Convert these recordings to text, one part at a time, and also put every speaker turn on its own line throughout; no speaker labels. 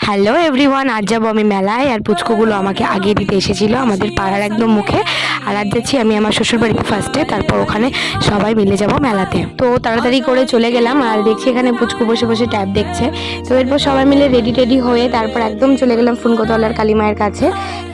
Hello everyone, আজ যাবো আমি মেলায়। আর পুচকুগুলো আমাকে আগে দিতে এসেছিল আমাদের পাড়ার একদম মুখে। আর আজ যাচ্ছি আমি আমার শ্বশুর বাড়িতে ফার্স্টে, তারপর ওখানে সবাই মিলে যাব মেলাতে। তো তাড়াতাড়ি করে চলে গেলাম, আর দেখছি এখানে পুচকু বসে বসে ট্যাব দেখছে। তো এরপর সবাই মিলে রেডি টেডি হয়ে তারপর একদম চলে গেলাম ফুনকতলার কালী মায়ের কাছে।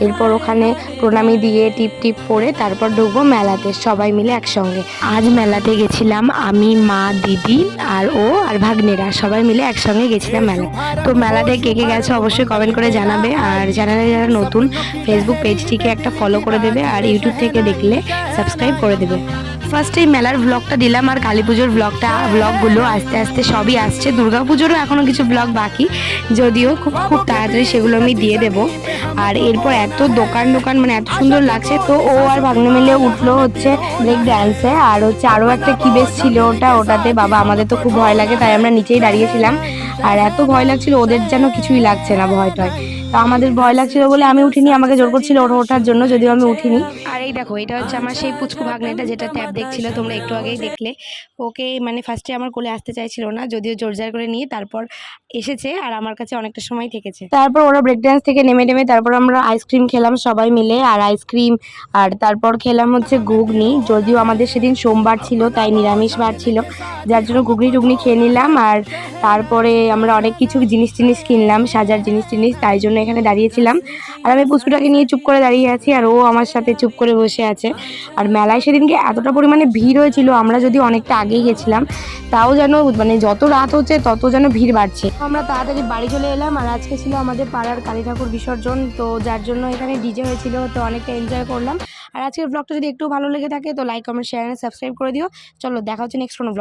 এরপর ওখানে প্রণামী দিয়ে টিপ টিপ করে তারপর ঢুকবো মেলাতে সবাই মিলে একসঙ্গে। আজ মেলাতে গেছিলাম আমি, মা, দিদি আর ও আর ভাগ্নেরা সবাই মিলে একসঙ্গে গেছিলাম মেলা। তো মেলাতে কে কে গেছে অবশ্যই কমেন্ট করে জানাবে, আর চ্যানেলে যারা নতুন ফেসবুক পেজটিকে একটা ফলো করে দেবে, আর ইউটিউব থেকে দেখলে সাবস্ক্রাইব করে দেবে। ফার্স্ট এই মেলার ব্লগটা দিলাম, আর কালী পুজোর ব্লগগুলো আস্তে আস্তে সবই আসছে। দুর্গা পুজোরও এখনও কিছু ব্লগ বাকি, যদিও খুব খুব তাড়াতাড়ি সেগুলো আমি দিয়ে দেবো। আর এরপর এত দোকান মানে এত সুন্দর লাগছে। তো ও আর ভাগ্নে মিলে উঠলো হচ্ছে ব্রেক ড্যান্সে, আর হচ্ছে আরও একটা কি বেশ ছিল ওটাতে বাবা আমাদের তো খুব ভয় লাগে, তাই আমরা নিচেই দাঁড়িয়েছিলাম। আর এত ভয় লাগছিল, ওদের যেন কিছুই লাগছে না, ভয় টয়। তো আমাদের ভয় লাগছিল বলে আমি উঠিনি, আমাকে জোর করছিল ওঠার জন্য, যদিও আমি উঠিনি। আর এই দেখো, এটা হচ্ছে আমার সেই পুচকু ভাগ্নেটা যেটা ট্যাব দেখছিল, তোমরা একটু আগেই দেখলে। ওকে মানে ফার্স্টে আমার কোলে আসতে চাইছিল না, যদিও জোরজার করে নিয়ে তারপর এসেছে, আর আমার কাছে অনেকটা সময় থেকেছে। তারপর ওরা ব্রেক ডান্স থেকে নেমে তারপর আমরা আইসক্রিম খেলাম সবাই মিলে, আর আইসক্রিম আর তারপর খেলাম হচ্ছে ঘুগনি। যদিও আমাদের সেদিন সোমবার ছিল, তাই নিরামিষ বার ছিল, যার জন্য ঘুগনি টুগনি খেয়ে নিলাম। আর তারপরে আমরা অনেক কিছু জিনিস কিনলাম, সাজার জিনিস, তাই জন্য এখানে দাঁড়িয়েছিলাম। আর আমি পুচকুটাকে নিয়ে চুপ করে দাঁড়িয়ে আছি, আর ও আমার সাথে চুপ করে বসে আছে। আর মেলায় সেদিনকে এতটা পরিমাণে ভিড় হয়েছিল, আমরা যদি অনেকটা আগেই গেছিলাম তাও যেন মানে যত রাত হচ্ছে তত যেন ভিড় বাড়ছে। আমরা তাড়াতাড়ি বাড়ি চলে এলাম। আর আজকে ছিল আমাদের পাড়ার কালী ঠাকুর বিসর্জন, তো যার জন্য এখানে ডিজে হয়েছিল, তো অনেকটা এনজয় করলাম। আর আজকের ব্লগটা যদি একটু ভালো লেগে থাকে তো লাইক, কমেন্ট, শেয়ার, সাবস্ক্রাইব করে দিও। চলো দেখা হচ্ছে নেক্সট কোনো ব্লগ।